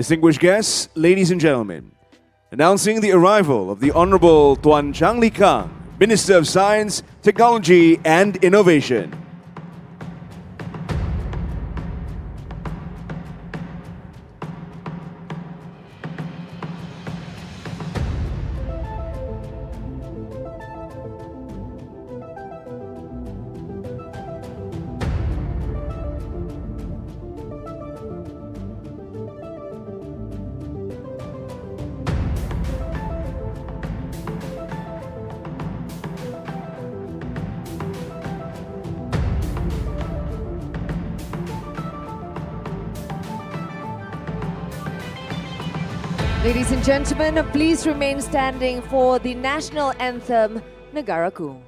Distinguished guests, ladies and gentlemen, announcing the arrival of the Honorable Tuan Chang Lih Kang, Minister of Science, Technology and Innovation. Ladies and gentlemen, please remain standing for the national anthem, Negaraku.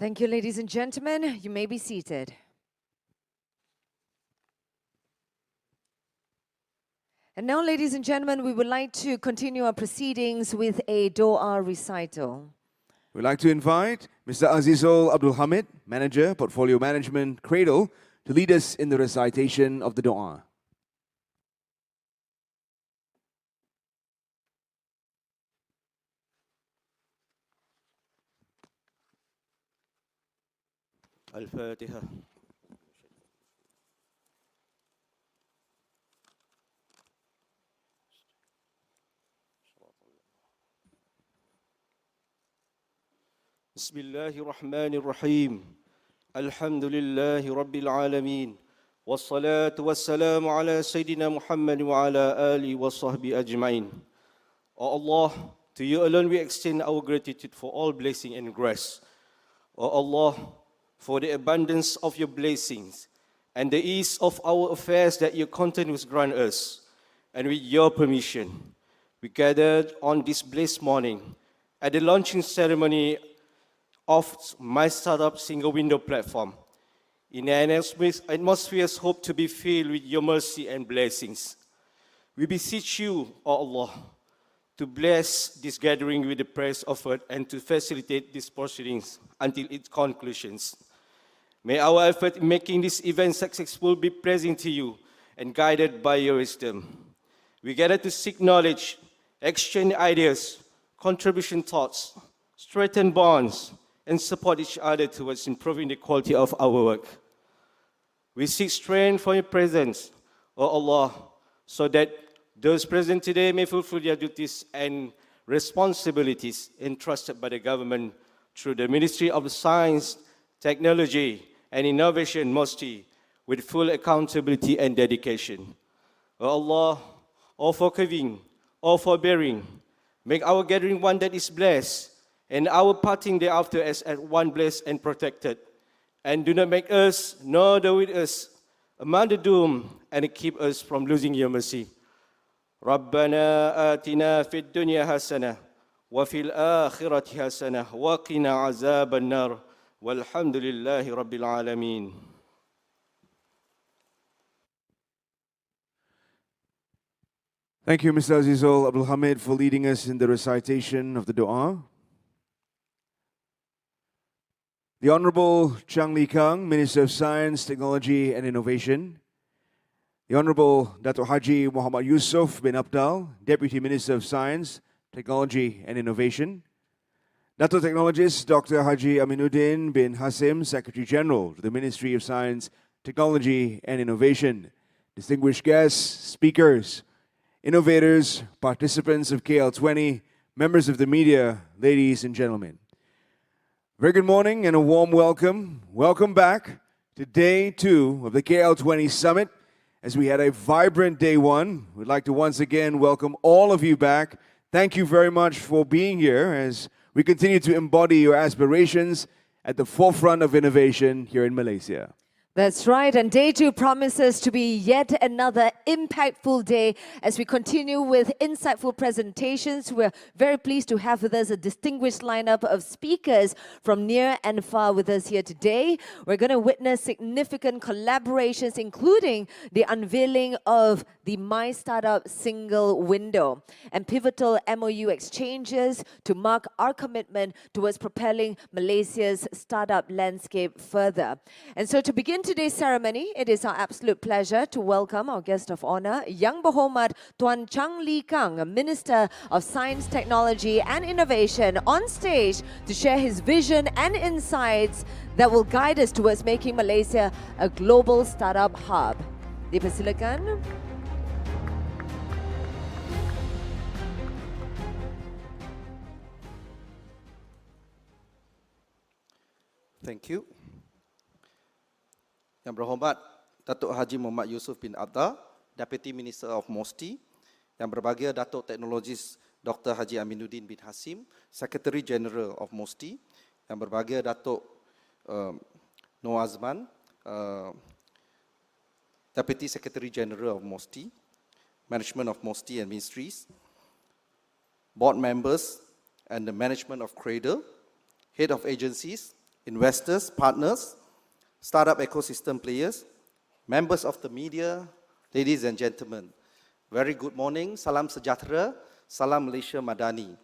Thank you, ladies and gentlemen. You may be seated. And now, ladies and gentlemen, we would like to continue our proceedings with a Doa recital. We'd like to invite Mr. Azizul Abdul Hamid, Manager, Portfolio Management, Cradle, to lead us in the recitation of the Doa. الفاتحة. بسم الله الرحمن الرحيم. الحمد لله رب العالمين والصلاة والسلام على سيدنا محمد وعلى آله وصحبه أجمعين. O Allah, to you alone we extend our gratitude for all blessing and grace. O Allah, for the abundance of your blessings and the ease of our affairs that your continues grant us. And with your permission, we gathered on this blessed morning at the launching ceremony of my startup single window platform in an atmosphere hoped to be filled with your mercy and blessings. We beseech you, O Allah, to bless this gathering with the prayers offered and to facilitate these proceedings until its conclusions. May our effort in making this event successful be pleasing to you and guided by your wisdom. We gather to seek knowledge, exchange ideas, contribution thoughts, strengthen bonds, and support each other towards improving the quality of our work. We seek strength from your presence, O Allah, so that those present today may fulfill their duties and responsibilities entrusted by the government through the Ministry of Science, Technology and Innovation, MOSTI, with full accountability and dedication. O Allah, all forgiving, all forbearing, make our gathering one that is blessed, and our parting thereafter as at one blessed and protected. And do not make us, nor do with us, among the doomed, and keep us from losing your mercy. ربنا آتنا في الدنيا حسنة وفي الآخرة حسنة وقنا عذاب النار والحمد لله رب العالمين. Thank you, Mr. Azizul Abdul Hamid, for leading us in the recitation of the Dua. The Honorable Chang Lih Kang, Minister of Science, Technology and Innovation. The Honorable Dato' Haji Muhammad Yusof bin Abdal, Deputy Minister of Science, Technology and Innovation. Dato' Technologist Dr. Haji Aminuddin bin Hasim, Secretary General to the Ministry of Science, Technology and Innovation. Distinguished guests, speakers, innovators, participants of KL20, members of the media, ladies and gentlemen. Very good morning and a warm welcome. Welcome back to day 2 of the KL20 Summit. As we had a vibrant day 1, we'd like to once again welcome all of you back. Thank you very much for being here as we continue to embody your aspirations at the forefront of innovation here in Malaysia. That's right, and day 2 promises to be yet another impactful day as we continue with insightful presentations. We're very pleased to have with us a distinguished lineup of speakers from near and far with us here today. We're going to witness significant collaborations, including the unveiling of the My Startup single window and pivotal MOU exchanges to mark our commitment towards propelling Malaysia's startup landscape further. And so to begin today's ceremony, it is our absolute pleasure to welcome our guest of honor, Yang Berhormat Tuan Chang Lih Kang, Minister of Science, Technology and Innovation, on stage to share his vision and insights that will guide us towards making Malaysia a global startup hub. Dipersilakan. Thank you. Yang berhormat Datuk Haji Muhammad Yusof bin Abdal, Deputy Minister of MOSTI. Yang berbahagia Datuk Teknologis Dr. Haji Aminuddin bin Hasim, Secretary General of MOSTI. Yang berbahagia Datuk Noor Azman, Deputy Secretary General of MOSTI, Management of MOSTI and Ministries, Board Members and the Management of Cradle, Head of Agencies, Investors, Partners, Startup ecosystem players, members of the media, ladies and gentlemen. Very good morning, salam sejahtera, salam Malaysia Madani.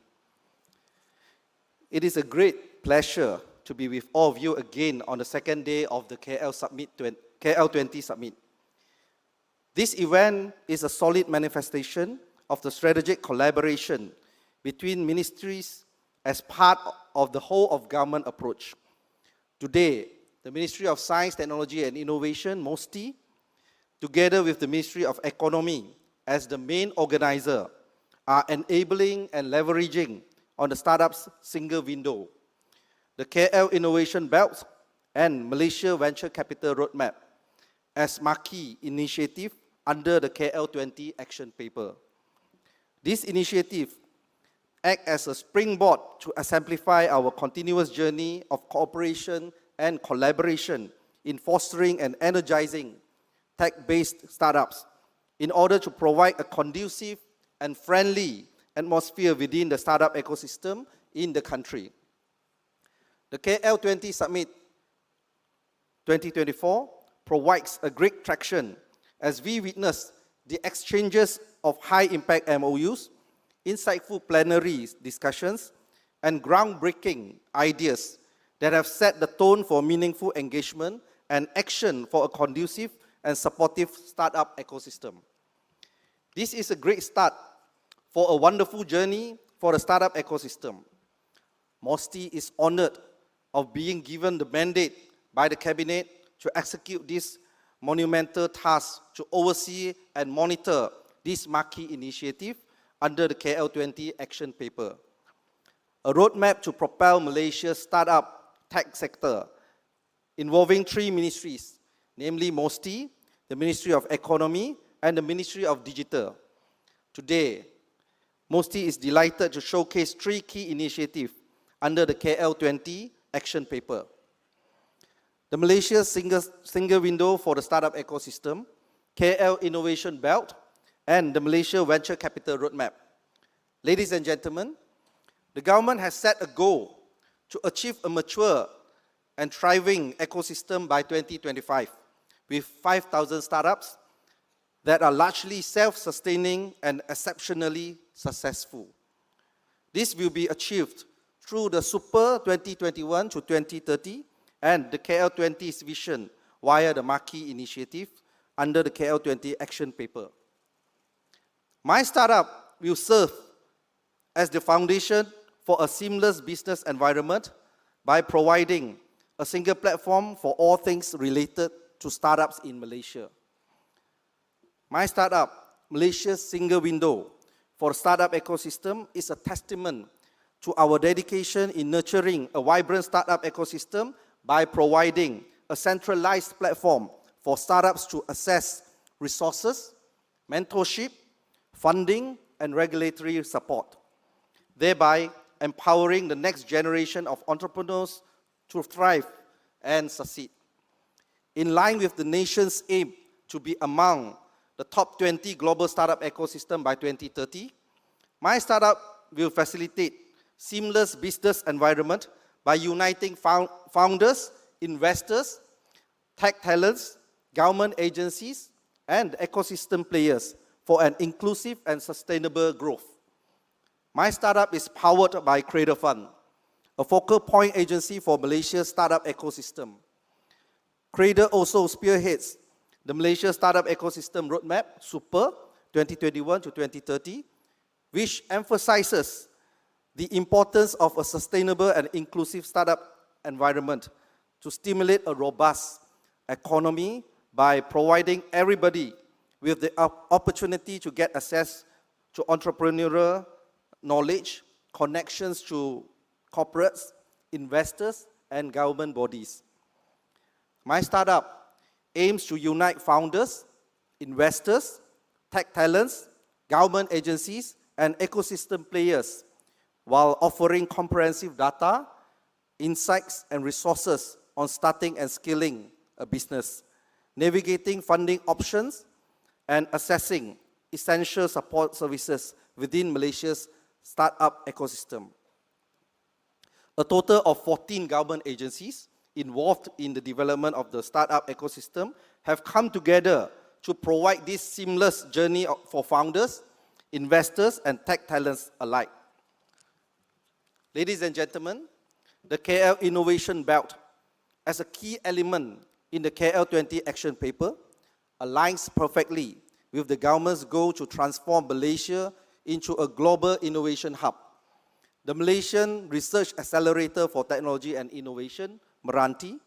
It is a great pleasure to be with all of you again on the second day of the KL20 Summit. This event is a solid manifestation of the strategic collaboration between ministries as part of the whole of government approach. Today, the Ministry of Science, Technology and Innovation, MOSTI, together with the Ministry of Economy as the main organizer, are enabling and leveraging on the startup's single window, the KL Innovation Belt and Malaysia Venture Capital Roadmap as marquee initiative under the KL20 Action Paper. This initiative acts as a springboard to exemplify our continuous journey of cooperation and collaboration in fostering and energizing tech-based startups in order to provide a conducive and friendly atmosphere within the startup ecosystem in the country. The KL20 Summit 2024 provides a great traction as we witness the exchanges of high-impact MOUs, insightful plenary discussions, and groundbreaking ideas that have set the tone for meaningful engagement and action for a conducive and supportive startup ecosystem. This is a great start for a wonderful journey for the startup ecosystem. MOSTI is honored of being given the mandate by the Cabinet to execute this monumental task to oversee and monitor this marquee initiative under the KL20 Action Paper. A roadmap to propel Malaysia's startup tech sector involving 3 ministries, namely MOSTI, the Ministry of Economy, and the Ministry of Digital. Today, MOSTI is delighted to showcase 3 key initiatives under the KL20 Action Paper. The Malaysia Single Window for the Startup Ecosystem, KL Innovation Belt, and the Malaysia Venture Capital Roadmap. Ladies and gentlemen, the government has set a goal to achieve a mature and thriving ecosystem by 2025 with 5,000 startups that are largely self-sustaining and exceptionally successful. This will be achieved through the Super 2021 to 2030 and the KL20's vision via the Marquee Initiative under the KL20 Action Paper. My startup will serve as the foundation for a seamless business environment by providing a single platform for all things related to startups in Malaysia. My startup, Malaysia's single window for startup ecosystem, is a testament to our dedication in nurturing a vibrant startup ecosystem by providing a centralized platform for startups to access resources, mentorship, funding, and regulatory support, thereby empowering the next generation of entrepreneurs to thrive and succeed. In line with the nation's aim to be among the top 20 global startup ecosystem by 2030, my startup will facilitate seamless business environment by uniting founders, investors, tech talents, government agencies, and ecosystem players for an inclusive and sustainable growth. My startup is powered by Cradle Fund, a focal point agency for Malaysia's startup ecosystem. Cradle also spearheads the Malaysia Startup Ecosystem Roadmap, SUPER 2021 to 2030, which emphasizes the importance of a sustainable and inclusive startup environment to stimulate a robust economy by providing everybody with the opportunity to get access to entrepreneurial knowledge, connections to corporates, investors, and government bodies. My startup aims to unite founders, investors, tech talents, government agencies, and ecosystem players while offering comprehensive data, insights, and resources on starting and scaling a business, navigating funding options, and assessing essential support services within Malaysia's startup ecosystem. A total of 14 government agencies involved in the development of the startup ecosystem have come together to provide this seamless journey for founders, investors, and tech talents alike. Ladies and gentlemen, the KL Innovation Belt, as a key element in the KL20 Action Paper, aligns perfectly with the government's goal to transform Malaysia into a global innovation hub. The Malaysian Research Accelerator for Technology and Innovation, Meranti,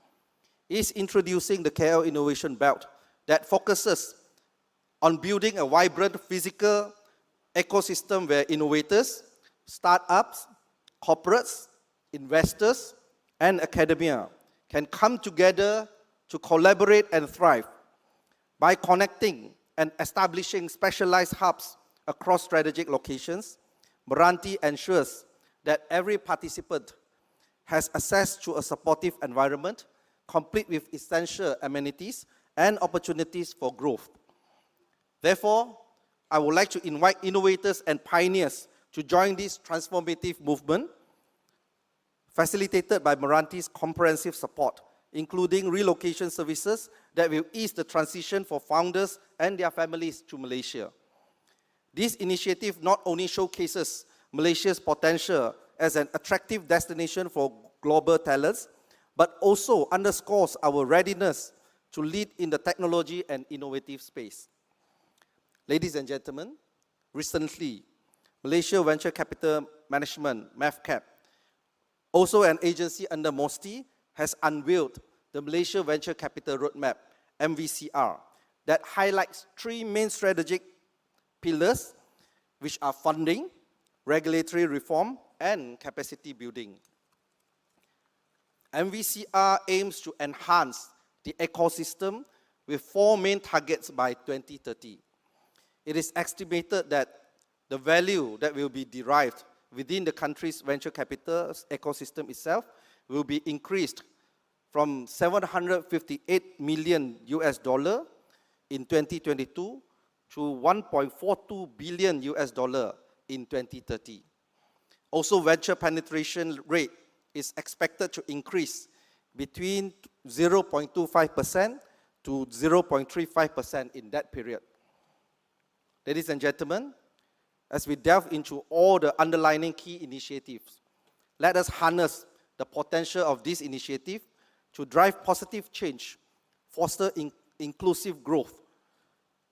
is introducing the KL Innovation Belt that focuses on building a vibrant physical ecosystem where innovators, startups, corporates, investors, and academia can come together to collaborate and thrive. By connecting and establishing specialized hubs across strategic locations, Meranti ensures that every participant has access to a supportive environment, complete with essential amenities and opportunities for growth. Therefore, I would like to invite innovators and pioneers to join this transformative movement, facilitated by Meranti's comprehensive support, including relocation services that will ease the transition for founders and their families to Malaysia. This initiative not only showcases Malaysia's potential as an attractive destination for global talents, but also underscores our readiness to lead in the technology and innovative space. Ladies and gentlemen, recently, Malaysia Venture Capital Management, MAVCAP, also an agency under MOSTI, has unveiled the Malaysia Venture Capital Roadmap, MVCR, that highlights three main strategic pillars, which are funding, regulatory reform, and capacity building. MVCR aims to enhance the ecosystem with four main targets by 2030. It is estimated that the value that will be derived within the country's venture capital ecosystem itself will be increased from $758 million in 2022 to $1.42 billion in 2030. Also, venture penetration rate is expected to increase between 0.25% to 0.35% in that period. Ladies and gentlemen, as we delve into all the underlying key initiatives, let us harness the potential of this initiative to drive positive change, foster inclusive growth,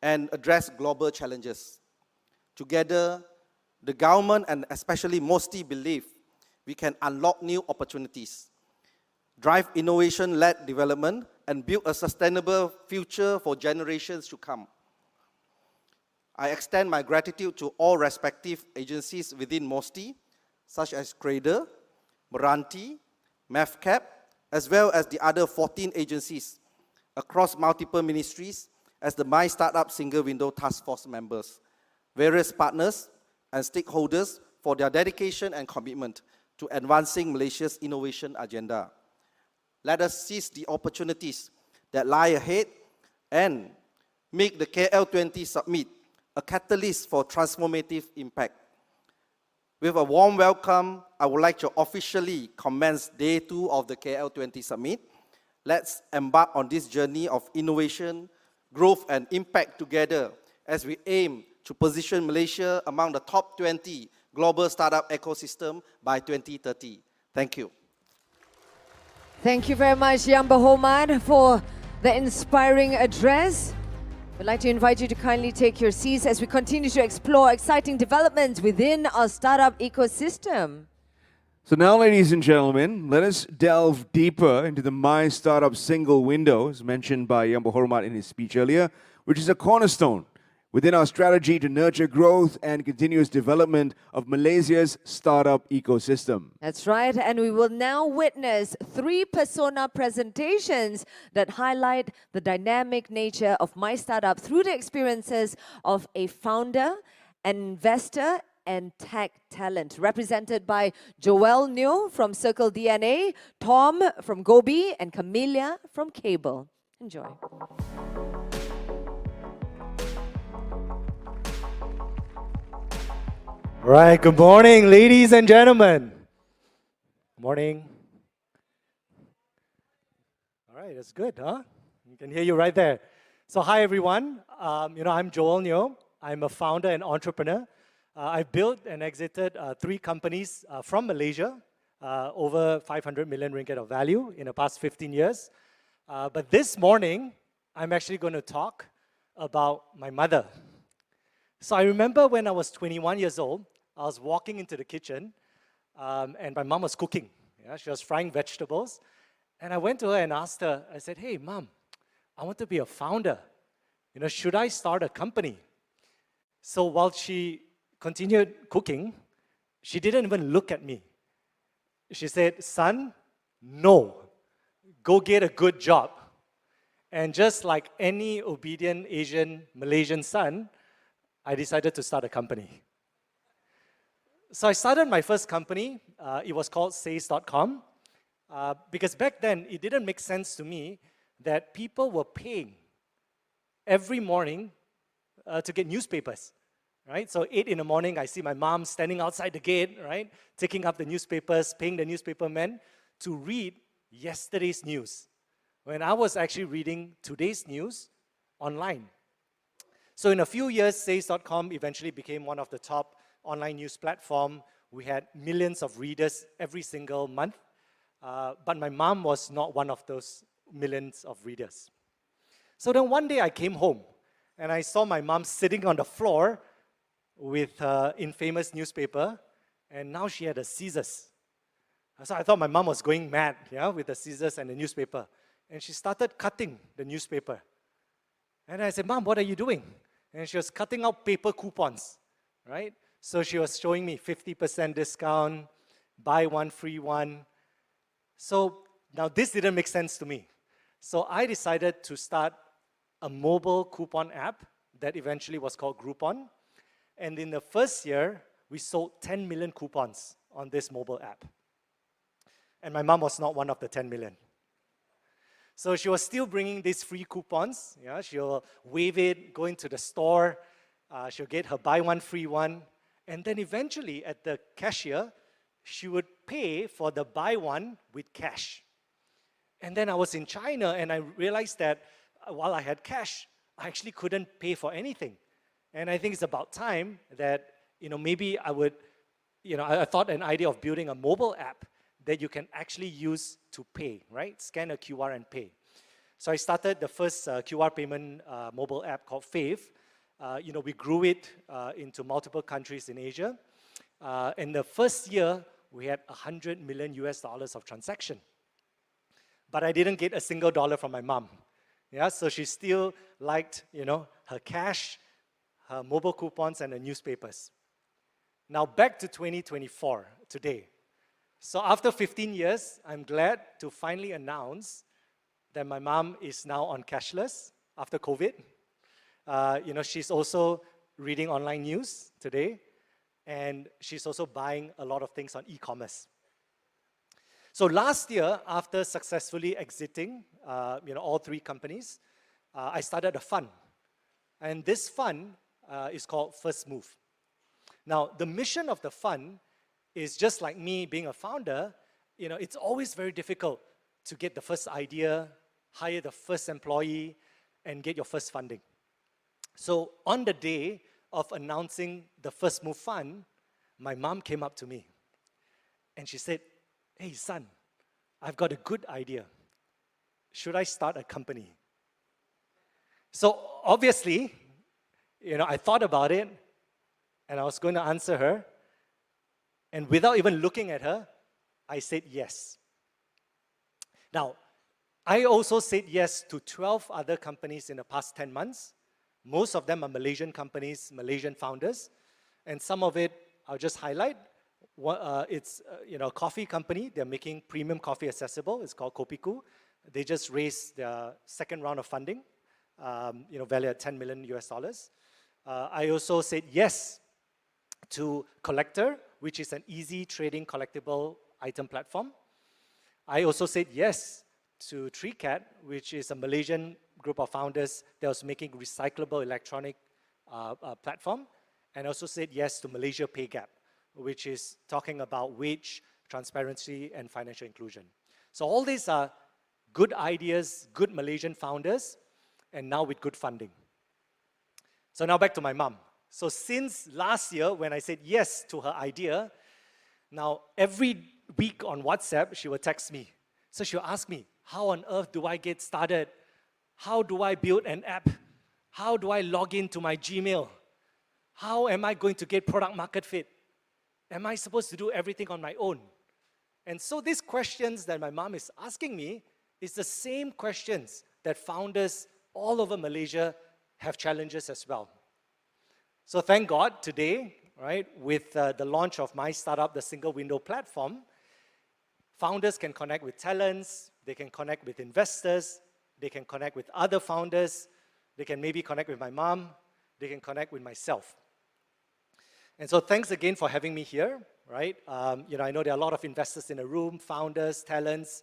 and address global challenges. Together, the government and especially MOSTI believe we can unlock new opportunities, drive innovation-led development, and build a sustainable future for generations to come. I extend my gratitude to all respective agencies within MOSTI, such as CRADA, Meranti, MEFCAP, as well as the other 14 agencies across multiple ministries as the My Startup Single Window Task Force members, various partners and stakeholders for their dedication and commitment to advancing Malaysia's innovation agenda. Let us seize the opportunities that lie ahead and make the KL20 Summit a catalyst for transformative impact. With a warm welcome, I would like to officially commence Day 2 of the KL20 Summit. Let's embark on this journey of innovation, growth, and impact together as we aim to position Malaysia among the top 20 global startup ecosystem by 2030. Thank you. Thank you very much, Yang Berhormat, for the inspiring address. We'd like to invite you to kindly take your seats as we continue to explore exciting developments within our startup ecosystem. So now, ladies and gentlemen, let us delve deeper into the My Startup Single Window, as mentioned by Yang Berhormat in his speech earlier, which is a cornerstone within our strategy to nurture growth and continuous development of Malaysia's startup ecosystem. That's right, and we will now witness 3 persona presentations that highlight the dynamic nature of My Startup through the experiences of a founder, an investor, and tech talent, represented by Joel Neo from Circle DNA, Tom from Gobi, and Camellia from Cable. Enjoy. All right, good morning, ladies and gentlemen. Good morning. All right, that's good, huh? You can hear you right there. So hi, everyone. I'm Joel Neo. I'm a founder and entrepreneur. I've built and exited 3 companies from Malaysia, over 500 million ringgit of value in the past 15 years. But this morning, I'm actually going to talk about my mother. So I remember when I was 21 years old, I was walking into the kitchen and my mom was cooking. Yeah, she was frying vegetables. And I went to her and asked her, I said, hey, Mom, I want to be a founder. Should I start a company? So while she continued cooking, she didn't even look at me. She said, son, no, go get a good job. And just like any obedient Asian Malaysian son, I decided to start a company. So I started my first company. It was called Says.com. Because back then, it didn't make sense to me that people were paying every morning to get newspapers, right? So 8 in the morning, I see my mom standing outside the gate, right? Taking up the newspapers, paying the newspapermen to read yesterday's news, when I was actually reading today's news online. So in a few years, Says.com eventually became one of the top online news platform. We had millions of readers every single month. But my mom was not one of those millions of readers. So then one day I came home and I saw my mom sitting on the floor with her infamous newspaper, and now she had a scissors. So I thought my mom was going mad, yeah, with the scissors and the newspaper. And she started cutting the newspaper. And I said, Mom, what are you doing? And she was cutting out paper coupons, right? So she was showing me 50% discount, buy one, free one. So now this didn't make sense to me. So I decided to start a mobile coupon app that eventually was called Groupon. And in the first year, we sold 10 million coupons on this mobile app. And my mom was not one of the 10 million. So she was still bringing these free coupons. Yeah, she'll wave it, go into the store, she'll get her buy one, free one. And then eventually at the cashier, she would pay for the buy one with cash. And then I was in China and I realized that while I had cash, I actually couldn't pay for anything. And I think it's about time that, maybe I would, I thought an idea of building a mobile app that you can actually use to pay, right? Scan a QR and pay. So I started the first QR payment mobile app called Fave. We grew it into multiple countries in Asia. In the first year, we had $100 million of transaction. But I didn't get a single dollar from my mom. Yeah, so she still liked, her cash, her mobile coupons, and the newspapers. Now back to 2024, today. So after 15 years, I'm glad to finally announce that my mom is now on cashless after COVID. She's also reading online news today, and she's also buying a lot of things on e-commerce. So last year, after successfully exiting, all three companies, I started a fund. And this fund is called First Move. Now, the mission of the fund is just like me being a founder, it's always very difficult to get the first idea, hire the first employee, and get your first funding. So on the day of announcing the First Move Fund, my mom came up to me and she said, "Hey son, I've got a good idea. Should I start a company?" So obviously, I thought about it and I was going to answer her. And without even looking at her, I said yes. Now, I also said yes to 12 other companies in the past 10 months. Most of them are Malaysian companies, Malaysian founders. And some of it, I'll just highlight. It's a coffee company. They're making premium coffee accessible. It's called Kopiku. They just raised their second round of funding, valued at $10 million. I also said yes to Collector, which is an easy trading collectible item platform. I also said yes to TreeCat, which is a Malaysian group of founders that was making recyclable electronic platform. And I also said yes to Malaysia Pay Gap, which is talking about wage transparency and financial inclusion. So all these are good ideas, good Malaysian founders, and now with good funding. So now back to my mom. So since last year, when I said yes to her idea, now every week on WhatsApp, she will text me. So she'll ask me, how on earth do I get started? How do I build an app? How do I log into my Gmail? How am I going to get product market fit? Am I supposed to do everything on my own? And so these questions that my mom is asking me is the same questions that founders all over Malaysia have challenges as well. So thank God today, right, with the launch of my startup, the Single Window platform, founders can connect with talents, they can connect with investors, they can connect with other founders, they can maybe connect with my mom, they can connect with myself. And so thanks again for having me here, right? I know there are a lot of investors in the room, founders, talents.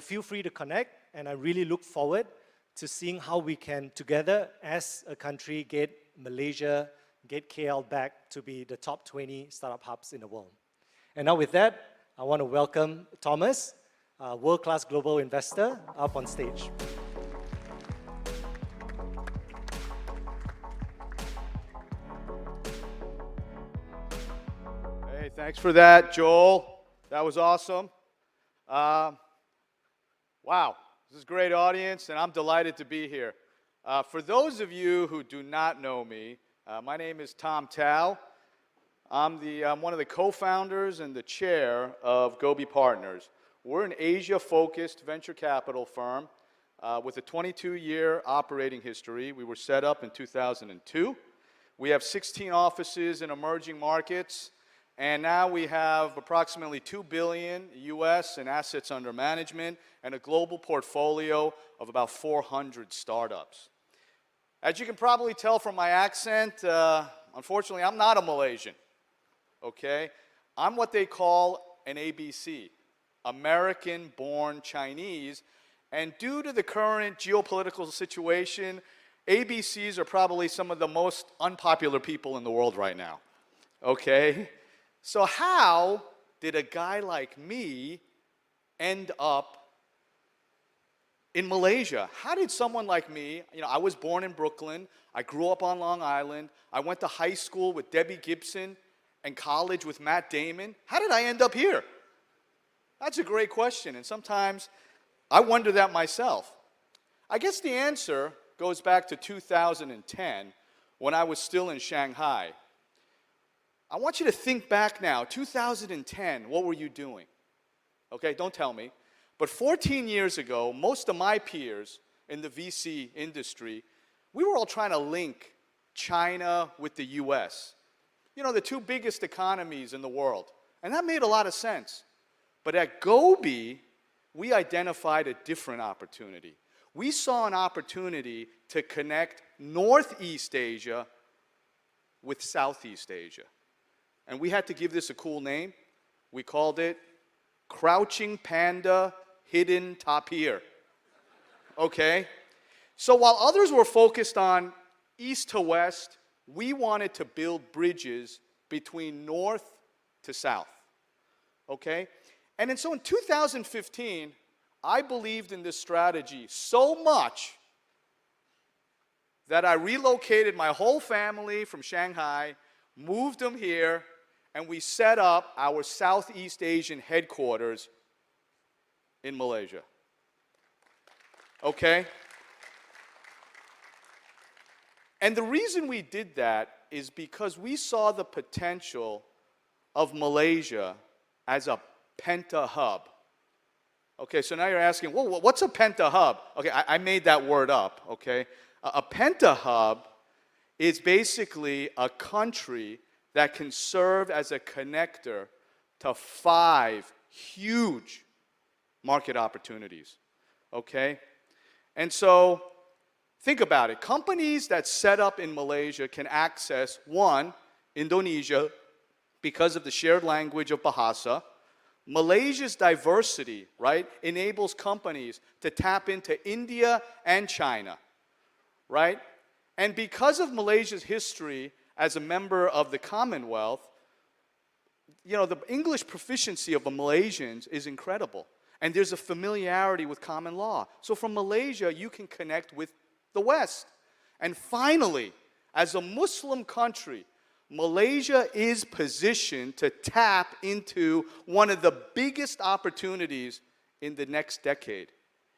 Feel free to connect, and I really look forward to seeing how we can together as a country get Malaysia, get KL back to be the top 20 startup hubs in the world. And now with that, I want to welcome Thomas, a world-class global investor, up on stage. Hey, thanks for that, Joel. That was awesome. Wow, this is a great audience, and I'm delighted to be here. For those of you who do not know me, my name is Tom Tao. I'm one of the co-founders and the chair of Gobi Partners. We're an Asia-focused venture capital firm with a 22-year operating history. We were set up in 2002. We have 16 offices in emerging markets, and now we have approximately $2 billion US in assets under management and a global portfolio of about 400 startups. As you can probably tell from my accent, unfortunately, I'm not a Malaysian, okay? I'm what they call an ABC, American-born Chinese, and due to the current geopolitical situation, ABCs are probably some of the most unpopular people in the world right now, okay? So how did a guy like me end up in Malaysia? How did someone like me, I was born in Brooklyn, I grew up on Long Island, I went to high school with Debbie Gibson and college with Matt Damon. How did I end up here? That's a great question, and sometimes I wonder that myself. I guess the answer goes back to 2010 when I was still in Shanghai. I want you to think back now. 2010, what were you doing? Okay, don't tell me. But 14 years ago, most of my peers in the VC industry, we were all trying to link China with the US. You know, the two biggest economies in the world. And that made a lot of sense. But at Gobi, we identified a different opportunity. We saw an opportunity to connect Northeast Asia with Southeast Asia. And we had to give this a cool name. We called it Crouching Panda Hidden Tapir. Okay? So while others were focused on east to west, we wanted to build bridges between north to south. Okay? And so in 2015, I believed in this strategy so much that I relocated my whole family from Shanghai, moved them here, and we set up our Southeast Asian headquarters in Malaysia. Okay? And the reason we did that is because we saw the potential of Malaysia as a penta hub. Okay, so now you're asking, well, what's a penta hub? Okay, I made that word up, okay? A penta hub is basically a country that can serve as a connector to 5 huge market opportunities, okay? And so think about it. Companies that set up in Malaysia can access, 1, Indonesia, because of the shared language of Bahasa. Malaysia's diversity, right, enables companies to tap into India and China, right? And because of Malaysia's history as a member of the Commonwealth, you know, the English proficiency of the Malaysians is incredible. And there's a familiarity with common law. So from Malaysia, you can connect with the West. And finally, as a Muslim country, Malaysia is positioned to tap into one of the biggest opportunities in the next decade.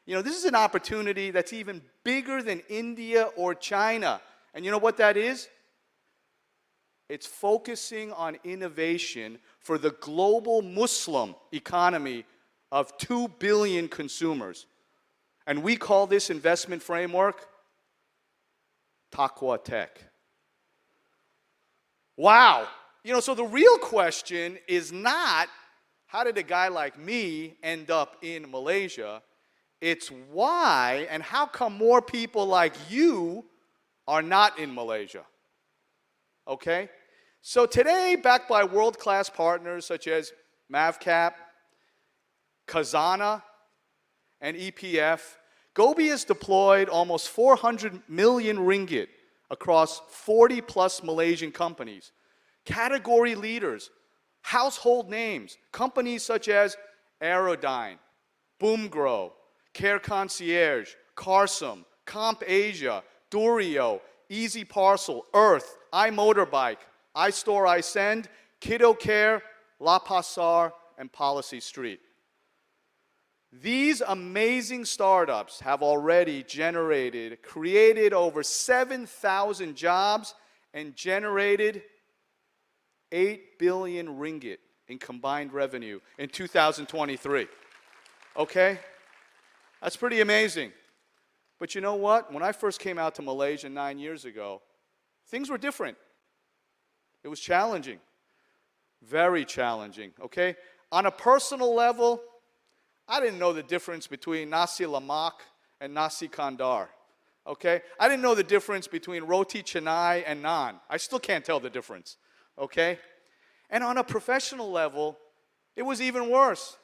You know, this is an opportunity that's even bigger than India or China. And you know what that is? It's focusing on innovation for the global Muslim economy of 2 billion consumers. And we call this investment framework Taqwa Tech. Wow. You know, so the real question is not, how did a guy like me end up in Malaysia? It's why and how come more people like you are not in Malaysia? Okay? So today, backed by world-class partners such as MAVCAP, Khazanah, and EPF, Gobi has deployed almost 400 million ringgit across 40-plus Malaysian companies, category leaders, household names, companies such as Aerodyne, Boomgrow, Care Concierge, Carsum, Comp Asia, Durio, Easy Parcel, Earth, iMotorbike, iStore iSend, Kiddo Care, La Pasar, and Policy Street. These amazing startups have already created over 7,000 jobs and generated 8 billion ringgit in combined revenue in 2023. Okay? That's pretty amazing. But you know what? When I first came out to Malaysia 9 years ago, things were different. It was challenging. Very challenging, okay? On a personal level, I didn't know the difference between nasi lemak and nasi kandar, okay? I didn't know the difference between roti canai and naan. I still can't tell the difference, okay? And on a professional level, it was even worse.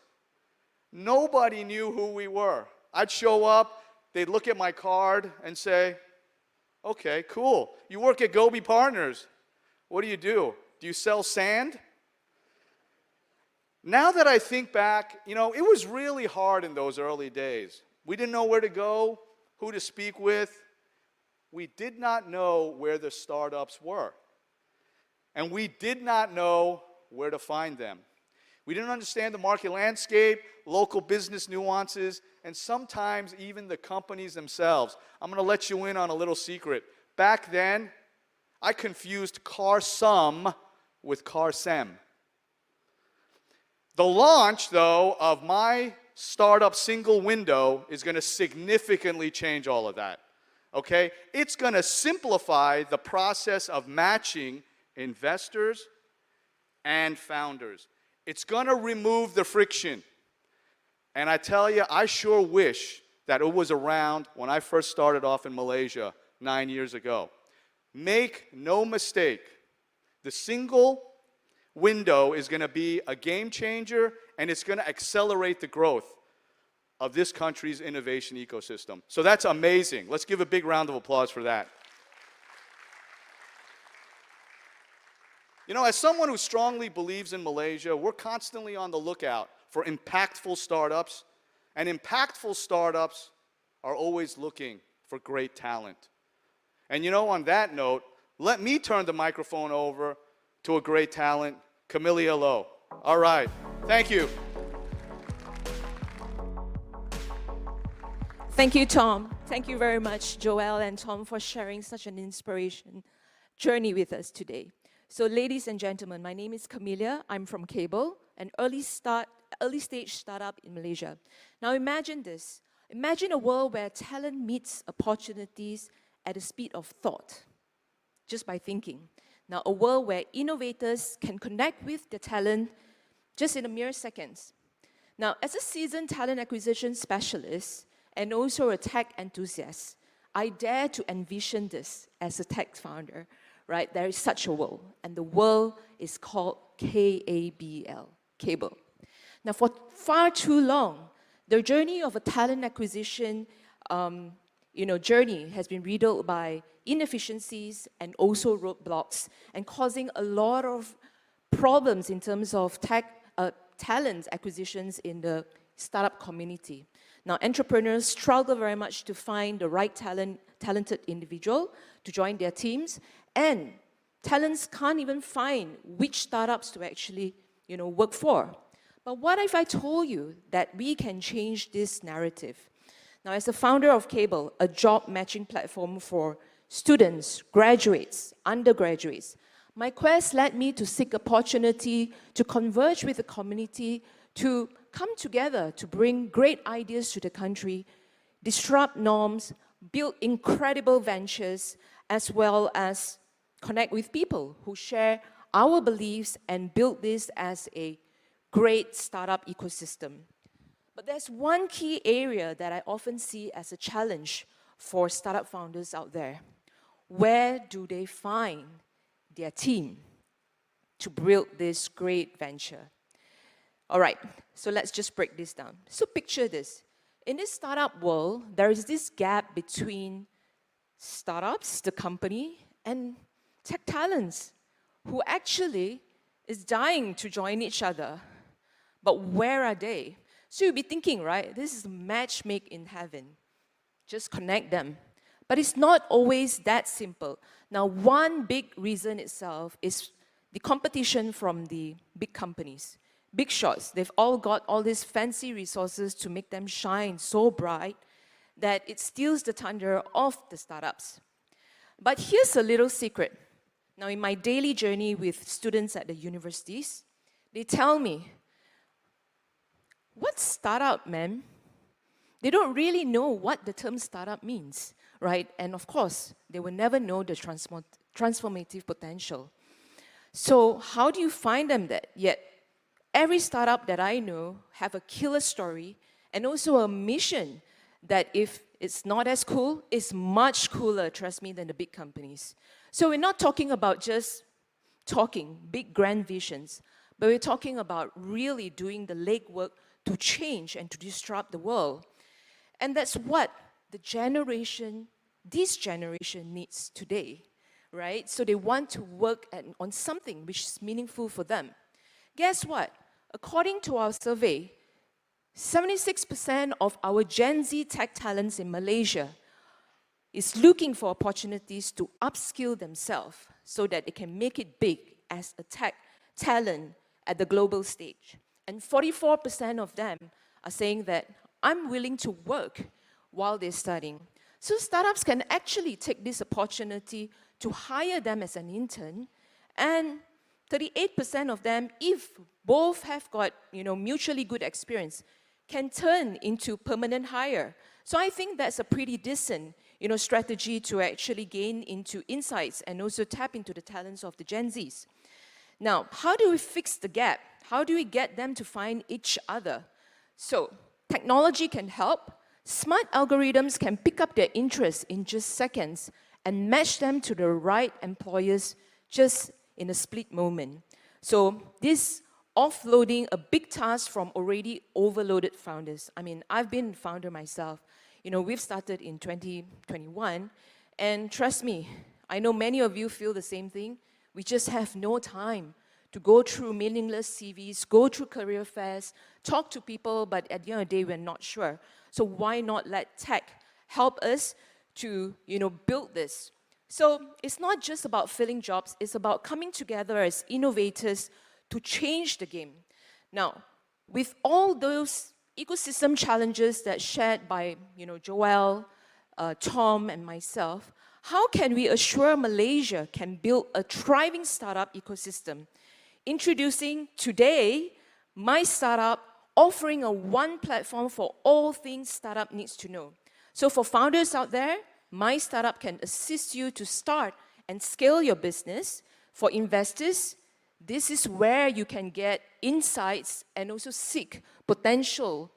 Nobody knew who we were. I'd show up, they'd look at my card and say, okay, cool. You work at Gobi Partners. What do you do? Do you sell sand? Now that I think back, you know, it was really hard in those early days. We didn't know where to go, who to speak with. We did not know where the startups were. And we did not know where to find them. We didn't understand the market landscape, local business nuances, and sometimes even the companies themselves. I'm going to let you in on a little secret. Back then, I confused car sum with car sem. The launch, though, of my startup single window is going to significantly change all of that. Okay? It's going to simplify the process of matching investors and founders. It's going to remove the friction. And I tell you, I sure wish that it was around when I first started off in Malaysia 9 years ago. Make no mistake, the single window is going to be a game changer, and it's going to accelerate the growth of this country's innovation ecosystem. So that's amazing. Let's give a big round of applause for that. You know, as someone who strongly believes in Malaysia, we're constantly on the lookout for impactful startups, and impactful startups are always looking for great talent. And you know, on that note, let me turn the microphone over to a great talent, Camellia Lowe. All right, thank you. Thank you, Tom. Thank you very much, Joel and Tom, for sharing such an inspiration journey with us today. So, ladies and gentlemen, my name is Camellia. I'm from Cable, an early stage startup in Malaysia. Now, imagine this. Imagine a world where talent meets opportunities at the speed of thought, just by thinking. Now, a world where innovators can connect with the talent just in a mere seconds. Now, as a seasoned talent acquisition specialist and also a tech enthusiast, I dare to envision this as a tech founder, right? There is such a world, and the world is called KABL, Cable. Now, for far too long, the journey of a talent acquisition journey has been riddled by inefficiencies and also roadblocks, and causing a lot of problems in terms of talent acquisitions in the startup community. Now, entrepreneurs struggle very much to find the right talented individual to join their teams, and talents can't even find which startups to actually, work for. But what if I told you that we can change this narrative? Now, as the founder of Cable, a job matching platform for students, graduates, undergraduates, my quest led me to seek opportunity to converge with the community, to come together to bring great ideas to the country, disrupt norms, build incredible ventures, as well as connect with people who share our beliefs and build this as a great startup ecosystem. But there's one key area that I often see as a challenge for startup founders out there. Where do they find their team to build this great venture? All right, so let's just break this down. So picture this. In this startup world, there is this gap between startups, the company, and tech talents, who actually is dying to join each other. But where are they? So you'll be thinking, right, this is a match made in heaven. Just connect them. But it's not always that simple. Now, one big reason itself is the competition from the big companies. Big shots, they've all got all these fancy resources to make them shine so bright that it steals the thunder of the startups. But here's a little secret. Now, in my daily journey with students at the universities, they tell me, "What's startup, man?" They don't really know what the term startup means, right? And of course, they will never know the transformative potential. So how do you find them that? Yet, every startup that I know have a killer story and also a mission that if it's not as cool, it's much cooler, trust me, than the big companies. So we're not talking about just talking big grand visions, but we're talking about really doing the legwork to change and to disrupt the world. And that's what this generation needs today, right? So they want to work on something which is meaningful for them. Guess what? According to our survey, 76% of our Gen Z tech talents in Malaysia is looking for opportunities to upskill themselves so that they can make it big as a tech talent at the global stage. And 44% of them are saying that I'm willing to work while they're studying. So startups can actually take this opportunity to hire them as an intern, and 38% of them, if both have got mutually good experience, can turn into permanent hire. So I think that's a pretty decent strategy to actually gain into insights and also tap into the talents of the Gen Zs. Now, how do we fix the gap? How do we get them to find each other? So, technology can help. Smart algorithms can pick up their interest in just seconds and match them to the right employers just in a split moment. So, this offloading a big task from already overloaded founders. I mean, I've been a founder myself. We've started in 2021, and trust me, I know many of you feel the same thing. We just have no time to go through meaningless CVs, go through career fairs, talk to people, but at the end of the day, we're not sure. So why not let tech help us to, build this? So it's not just about filling jobs, it's about coming together as innovators to change the game. Now, with all those ecosystem challenges that shared by, Joel, Tom, and myself, how can we assure Malaysia can build a thriving startup ecosystem? Introducing today, My Startup, offering a one platform for all things startup needs to know. So for founders out there, My Startup can assist you to start and scale your business. For investors, this is where you can get insights and also seek potential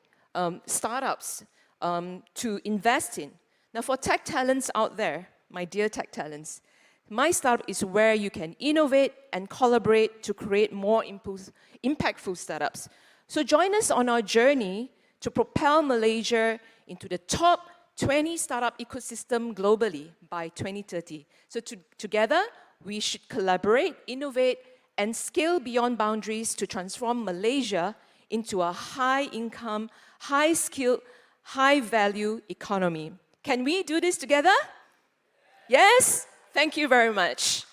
startups to invest in. Now for tech talents out there, my dear tech talents, My Startup is where you can innovate and collaborate to create more impactful startups. So join us on our journey to propel Malaysia into the top 20 startup ecosystem globally by 2030. So together, we should collaborate, innovate, and scale beyond boundaries to transform Malaysia into a high-income, high-skilled, high-value economy. Can we do this together? Yes? Thank you very much.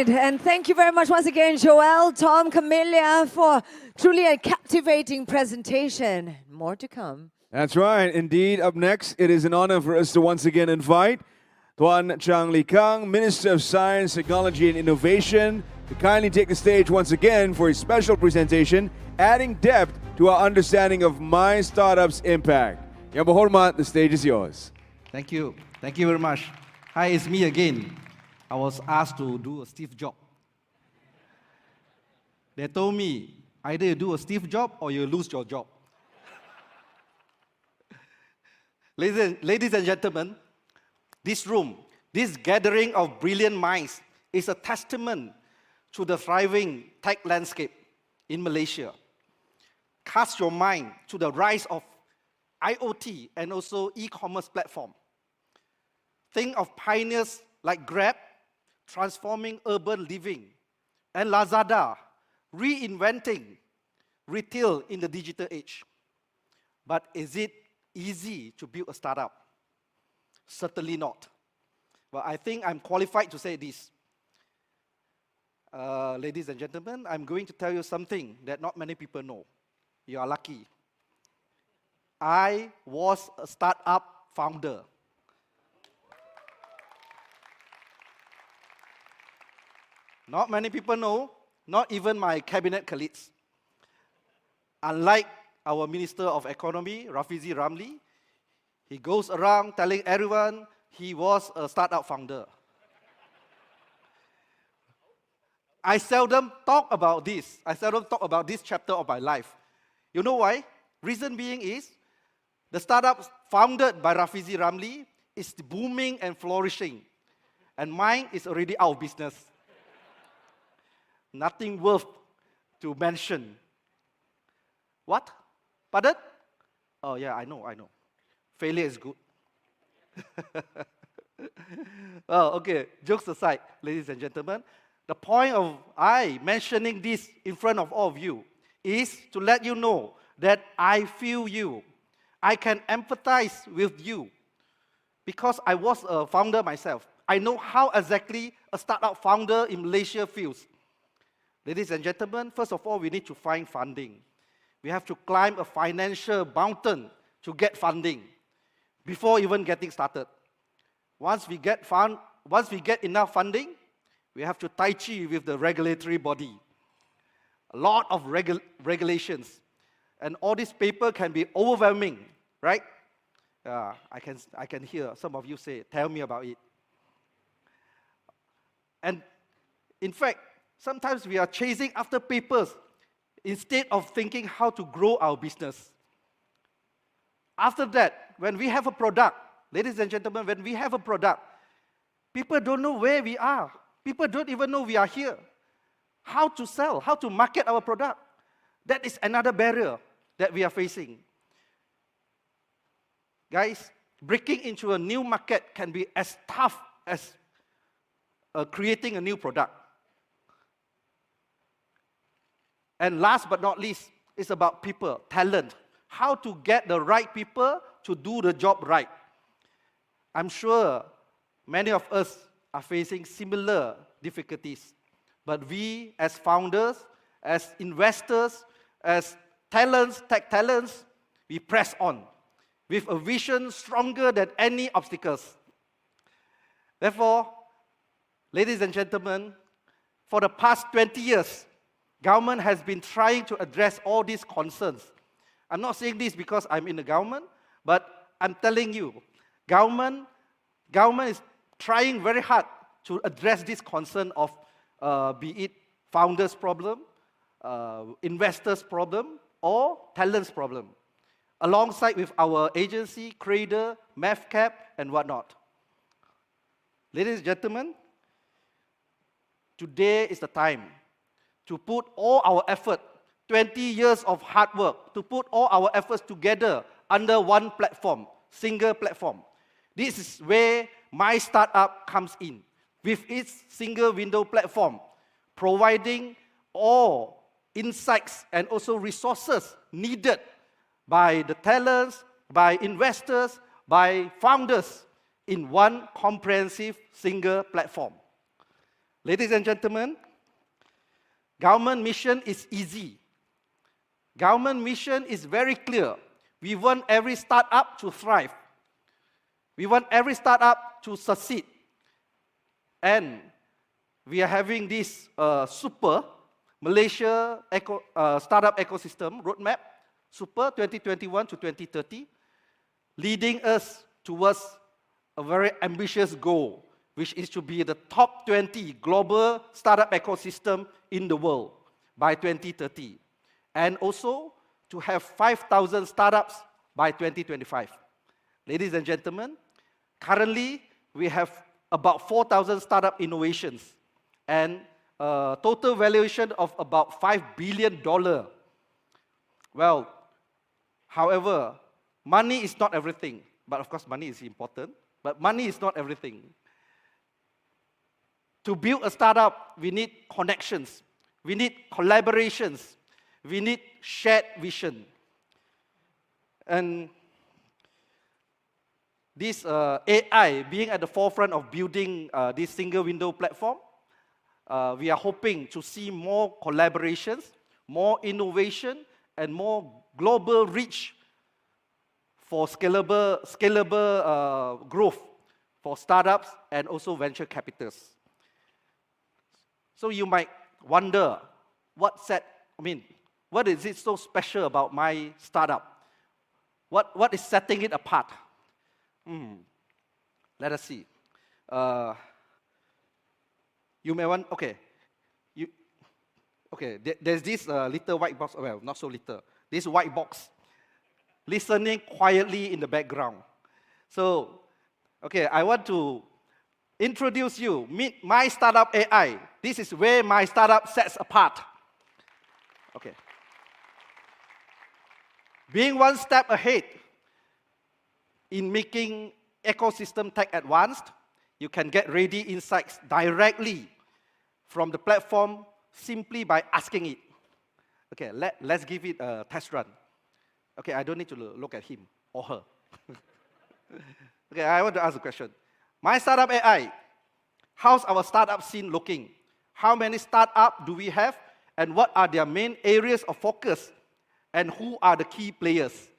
And thank you very much once again, Joel, Tom, Camelia, for truly a captivating presentation. More to come. That's right. Indeed, up next, it is an honor for us to once again invite Tuan Chang Lih Kang, Minister of Science, Technology and Innovation, to kindly take the stage once again for a special presentation, adding depth to our understanding of My Startup's impact. Yang berhormat, the stage is yours. Thank you. Thank you very much. Hi, it's me again. I was asked to do a Steve job. They told me, either you do a Steve job or you lose your job. Ladies and gentlemen, this room, this gathering of brilliant minds is a testament to the thriving tech landscape in Malaysia. Cast your mind to the rise of IoT and also e-commerce platform. Think of pioneers like Grab, transforming urban living, and Lazada, reinventing retail in the digital age. But is it easy to build a startup? Certainly not. But I think I'm qualified to say this. Ladies and gentlemen, I'm going to tell you something that not many people know. You are lucky. I was a startup founder. Not many people know, not even my cabinet colleagues. Unlike our Minister of Economy, Rafizi Ramli, he goes around telling everyone he was a startup founder. I seldom talk about this. I seldom talk about this chapter of my life. You know why? Reason being is, the startup founded by Rafizi Ramli is booming and flourishing. And mine is already out of business. Nothing worth to mention. What? Pardon? Oh yeah, I know. Failure is good. Oh, okay, jokes aside, ladies and gentlemen, the point of I mentioning this in front of all of you is to let you know that I feel you. I can empathize with you because I was a founder myself. I know how exactly a startup founder in Malaysia feels. Ladies and gentlemen, first of all, we need to find funding. We have to climb a financial mountain to get funding before even getting started. Once we get enough funding, we have to tai chi with the regulatory body. A lot of regulations. And all this paper can be overwhelming, right? I can hear some of you say, tell me about it. And in fact, sometimes we are chasing after papers instead of thinking how to grow our business. After that, when we have a product, ladies and gentlemen, when we have a product, people don't know where we are. People don't even know we are here. How to sell, how to market our product. That is another barrier that we are facing. Guys, breaking into a new market can be as tough as creating a new product. And last but not least, it's about people, talent. How to get the right people to do the job right. I'm sure many of us are facing similar difficulties. But we, as founders, as investors, as talents, tech talents, we press on with a vision stronger than any obstacles. Therefore, ladies and gentlemen, for the past 20 years, government has been trying to address all these concerns. I'm not saying this because I'm in the government, but I'm telling you, government is trying very hard to address this concern of be it founders' problem, investors' problem, or talents' problem, alongside with our agency, Cradle, MAFCAP, and whatnot. Ladies and gentlemen, today is the time to put all our effort, 20 years of hard work, to put all our efforts together under one platform, single platform. This is where my startup comes in, with its single window platform, providing all insights and also resources needed by the talents, by investors, by founders in one comprehensive single platform. Ladies and gentlemen, government mission is easy. Government mission is very clear. We want every startup to thrive. We want every startup to succeed. And we are having this super Malaysia startup ecosystem roadmap, super 2021 to 2030, leading us towards a very ambitious goal, which is to be the top 20 global startup ecosystem in the world by 2030. And also to have 5,000 startups by 2025. Ladies and gentlemen, currently we have about 4,000 startup innovations and a total valuation of about $5 billion. Well, however, money is not everything. But of course, money is important. But money is not everything. To build a startup, we need connections. We need collaborations. We need shared vision. And this AI being at the forefront of building this single window platform, we are hoping to see more collaborations, more innovation, and more global reach for scalable growth for startups and also venture capitals. So you might wonder, what is it so special about my startup? What is setting it apart? Let us see. You may want, okay. you okay, there's this little white box, well, not so little, this white box, listening quietly in the background. So, okay, I want to introduce you, meet my startup AI. This is where my startup sets apart. Okay. Being one step ahead in making ecosystem tech advanced, you can get ready insights directly from the platform simply by asking it. Okay, let's give it a test run. Okay, I don't need to look at him or her. Okay, I want to ask a question. My startup AI, how's our startup scene looking? How many startups do we have? And what are their main areas of focus? And who are the key players?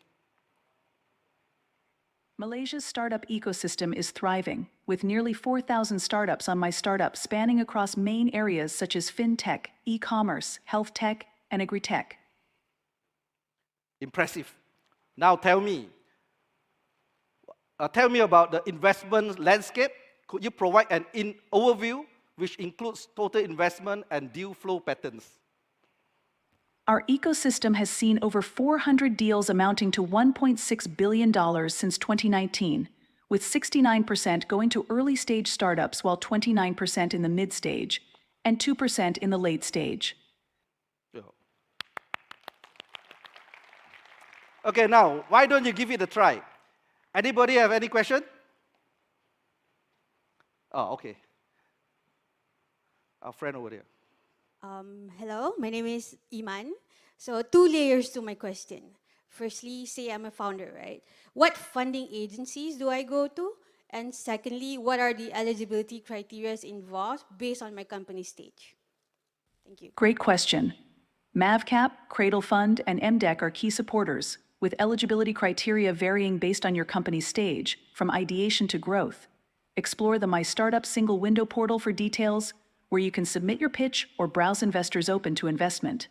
Malaysia's startup ecosystem is thriving, with nearly 4,000 startups on My Startup spanning across main areas such as fintech, e-commerce, health tech, and agri-tech. Impressive. Now tell me about the investment landscape. Could you provide an overview which includes total investment and deal flow patterns? Our ecosystem has seen over 400 deals amounting to $1.6 billion since 2019, with 69% going to early-stage startups while 29% in the mid-stage and 2% in the late stage. Okay, now, why don't you give it a try? Anybody have any question? Oh, okay. Our friend over there. Hello, my name is Iman. So 2 layers to my question. Firstly, say I'm a founder, right? What funding agencies do I go to? And secondly, what are the eligibility criteria involved based on my company stage? Thank you. Great question. MAVCAP, Cradle Fund, and MDEC are key supporters, with eligibility criteria varying based on your company's stage, from ideation to growth. Explore the My Startup single window portal for details, where you can submit your pitch or browse investors open to investment.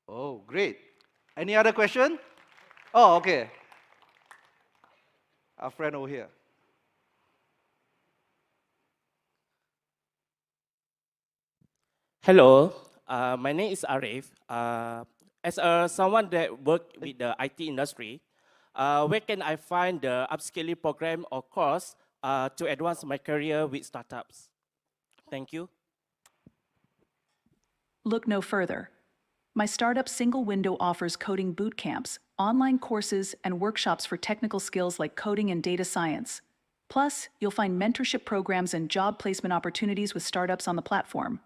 Oh, great. Any other question? Oh, okay. Our friend over here. Hello, my name is Arif. As someone that work with the IT industry, where can I find the upskilling program or course to advance my career with startups? Thank you. Look no further. My Startup single window offers coding boot camps, online courses, and workshops for technical skills like coding and data science. Plus, you'll find mentorship programs and job placement opportunities with startups on the platform.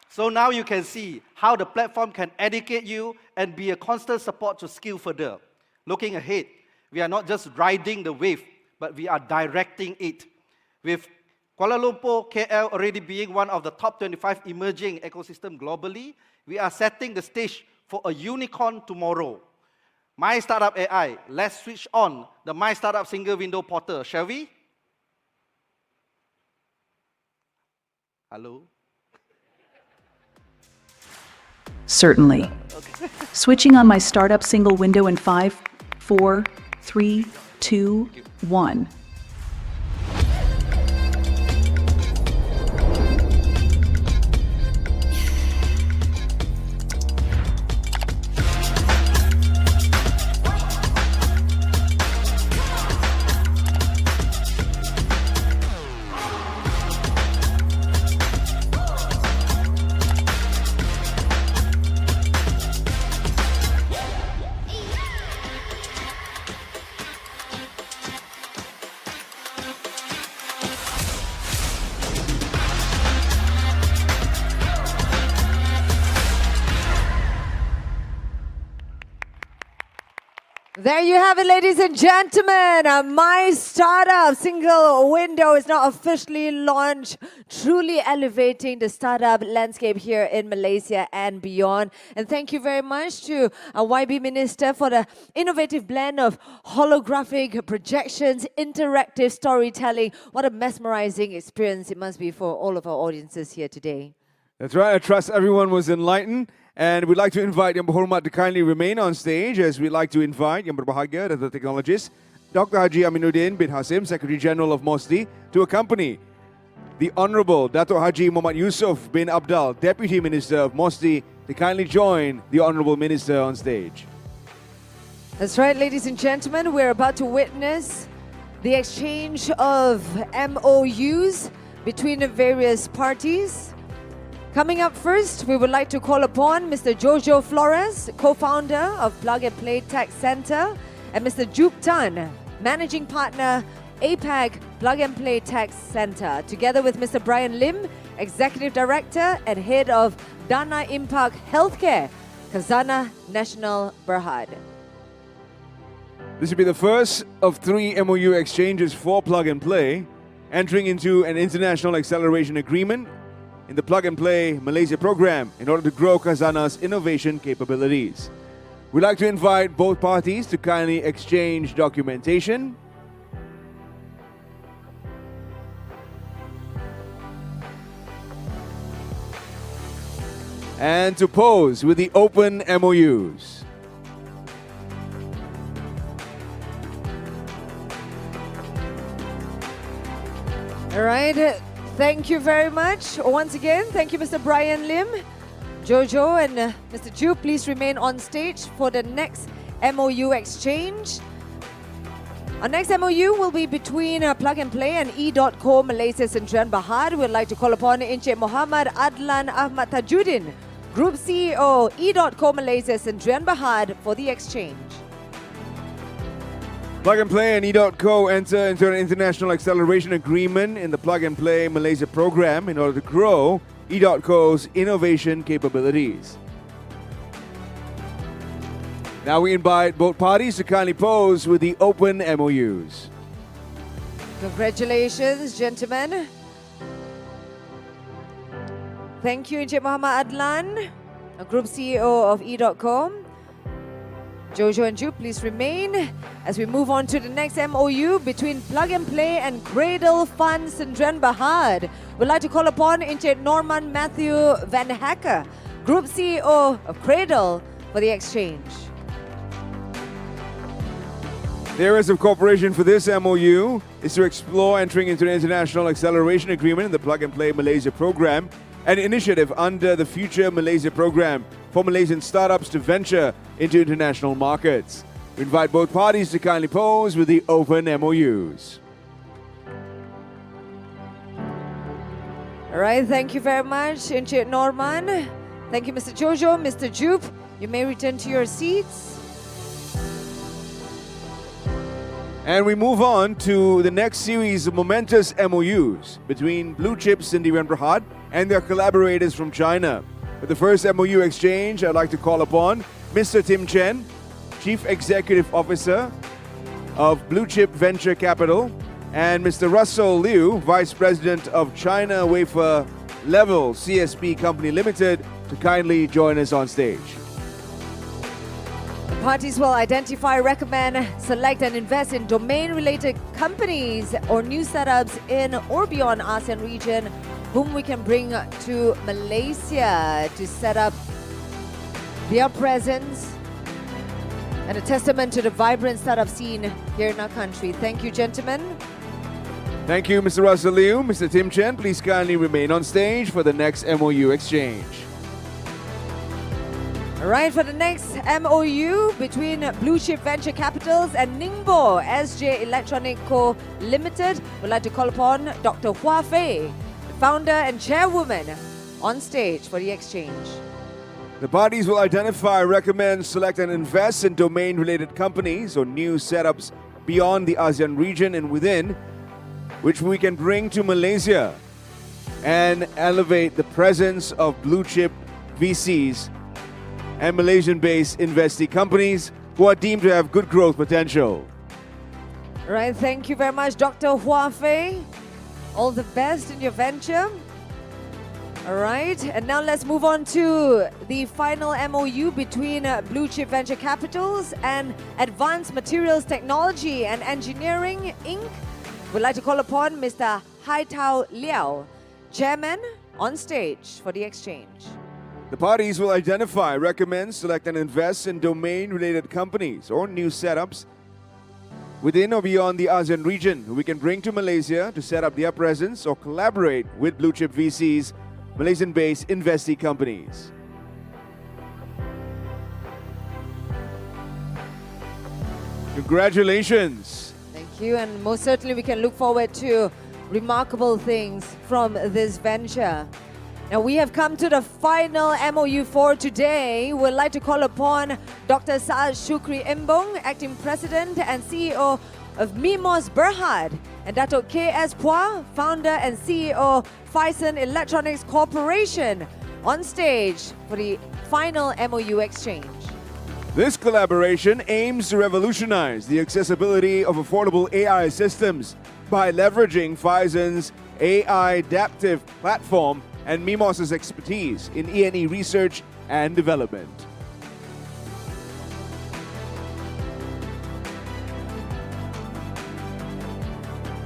So now you can see how the platform can educate you and be a constant support to skill further. Looking ahead, we are not just riding the wave, but we are directing it. With Kuala Lumpur, KL already being one of the top 25 emerging ecosystems globally, we are setting the stage for a unicorn tomorrow. My Startup AI, let's switch on the My Startup single window portal, shall we? Hello? Certainly. Switching on My Startup single window in 5, 4, 3, 2, 1. There you have it, ladies and gentlemen. My Startup single window is now officially launched, truly elevating the startup landscape here in Malaysia and beyond. And thank you very much to our YB Minister for the innovative blend of holographic projections, interactive storytelling. What a mesmerizing experience it must be for all of our audiences here today. That's right. I trust everyone was enlightened. And we'd like to invite Yang Berhormat to kindly remain on stage as we'd like to invite Yang Berbahagia, the technologist, Dr. Haji Aminuddin bin Hasim, Secretary General of MOSTI, to accompany the Honorable Dato' Haji Muhammad Yusof bin Abdal, Deputy Minister of MOSTI, to kindly join the Honorable Minister on stage. That's right, ladies and gentlemen, we're about to witness the exchange of MOUs between the various parties. Coming up first, we would like to call upon Mr. Jojo Flores, co-founder of Plug and Play Tech Center, and Mr. Jup Tan, managing partner, APAC Plug and Play Tech Center, together with Mr. Brian Lim, executive director and head of Dana Impact Healthcare, Khazanah Nasional Berhad. This will be the first of 3 MOU exchanges for Plug and Play, entering into an international acceleration agreement in the Plug and Play Malaysia program in order to grow Khazanah's innovation capabilities. We'd like to invite both parties to kindly exchange documentation. And to pose with the open MOUs. All right, thank you very much. Once again, thank you, Mr. Brian Lim. Jojo and Mr. Jup, please remain on stage for the next MOU exchange. Our next MOU will be between Plug and Play and E.co Malaysia Sdn Bhd. We'd like to call upon Encik Muhammad Adlan Ahmad Tajuddin, Group CEO, E.co Malaysia Sdn Bhd, for the exchange. Plug and Play and E.co enter into an international acceleration agreement in the Plug and Play Malaysia program in order to grow E.co's innovation capabilities. Now we invite both parties to kindly pose with the open MOUs. Congratulations, gentlemen. Thank you, Encik Muhammad Adlan, Group CEO of E.co. Jojo and Jup, please remain as we move on to the next MOU between Plug and Play and Cradle Fund Sdn Bhd. We'd like to call upon Encik Norman Matthew Van Hacker, Group CEO of Cradle, for the exchange. The areas of cooperation for this MOU is to explore entering into an international acceleration agreement in the Plug and Play Malaysia program, an initiative under the Future Malaysia program for Malaysian startups to venture into international markets. We invite both parties to kindly pose with the open MOUs. All right, thank you very much, Encik Norman. Thank you, Mr. Jojo, Mr. Jup. You may return to your seats. And we move on to the next series of momentous MOUs between Blue Chip Sdn Bhd and their collaborators from China. For the first MOU exchange, I'd like to call upon Mr. Tim Chen, Chief Executive Officer of Blue Chip Venture Capital, and Mr. Russell Liu, Vice President of China Wafer Level CSP Company Limited, to kindly join us on stage. The parties will identify, recommend, select and invest in domain-related companies or new setups in or beyond ASEAN region whom we can bring to Malaysia to set up their presence and a testament to the vibrant startup scene here in our country. Thank you, gentlemen. Thank you, Mr. Russell Liu. Mr. Tim Chen, please kindly remain on stage for the next MOU exchange. All right, for the next MOU between Blue Chip Venture Capitals and Ningbo SJ Electronic Co. Limited, we'd like to call upon Dr. Hua Fei, the founder and chairwoman, on stage for the exchange. The parties will identify, recommend, select and invest in domain-related companies or new setups beyond the ASEAN region and within, which we can bring to Malaysia and elevate the presence of blue chip VCs and Malaysian-based investee companies who are deemed to have good growth potential. All right, thank you very much, Dr. Hua Fei. All the best in your venture. All right, and now let's move on to the final MOU between Blue Chip Venture Capitals and Advanced Materials Technology and Engineering, Inc. We'd like to call upon Mr. Hai Tao Liao, Chairman, on stage for the exchange. The parties will identify, recommend, select and invest in domain-related companies or new setups within or beyond the ASEAN region who we can bring to Malaysia to set up their presence or collaborate with blue chip VCs, Malaysian-based investee companies. Congratulations. Thank you, and most certainly we can look forward to remarkable things from this venture. Now we have come to the final MOU for today. We'd like to call upon Dr. Saad Shukri Imbong, Acting President and CEO of Mimos Berhad, and Dato' K.S. Phua, Founder and CEO Phison Electronics Corporation, on stage for the final MOU exchange. This collaboration aims to revolutionize the accessibility of affordable AI systems by leveraging Phison's AI adaptive platform and Mimos' expertise in E&E research and development.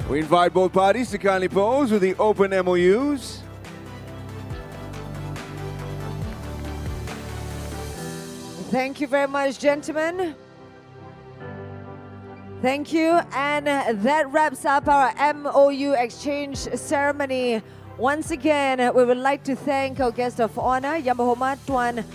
We invite both parties to kindly pose with the open MOUs. Thank you very much, gentlemen. Thank you, and that wraps up our MOU exchange ceremony. Once again, we would like to thank our guest of honor, Yang Berhormat Tuan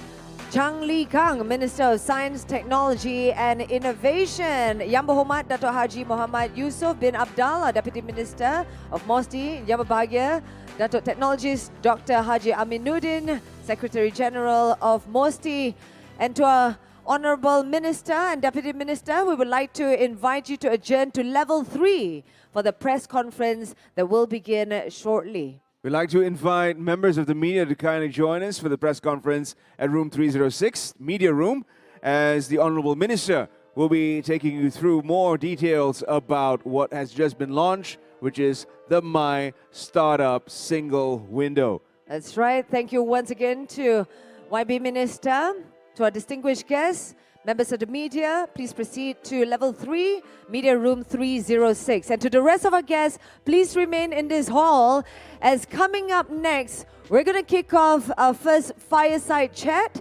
Chang Lih Kang, Minister of Science, Technology and Innovation, Yang Berhormat Dato' Haji Muhammad Yusof bin Abdallah, Deputy Minister of MOSTI, Yang Berbahagia Dato' Technologist Dr. Haji Aminuddin, Secretary General of MOSTI, and to our Honorable Minister and Deputy Minister, we would like to invite you to adjourn to level 3 for the press conference that will begin shortly. We'd like to invite members of the media to kindly join us for the press conference at room 306, Media Room, as the Honorable Minister will be taking you through more details about what has just been launched, which is the My Startup Single Window. That's right. Thank you once again to YB Minister. To our distinguished guests, members of the media, please proceed to level 3, Media Room 306. And to the rest of our guests, please remain in this hall, as coming up next, we're going to kick off our first fireside chat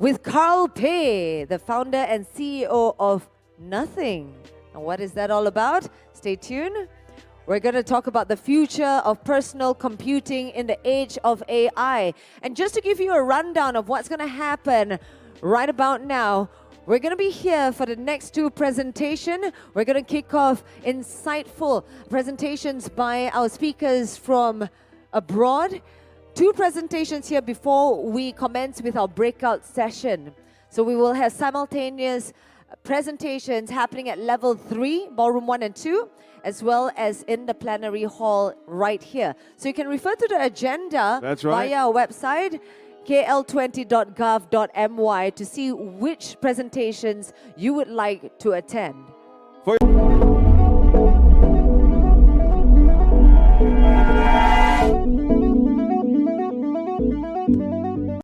with Carl Pei, the founder and CEO of Nothing. And what is that all about? Stay tuned. We're going to talk about the future of personal computing in the age of AI. And just to give you a rundown of what's going to happen right about now, we're going to be here for the next 2 presentations. We're going to kick off insightful presentations by our speakers from abroad. 2 presentations here before we commence with our breakout session. So we will have simultaneous presentations happening at level 3, ballroom 1 and 2, as well as in the plenary hall right here. So you can refer to the agenda via our website, kl20.gov.my, to see which presentations you would like to attend.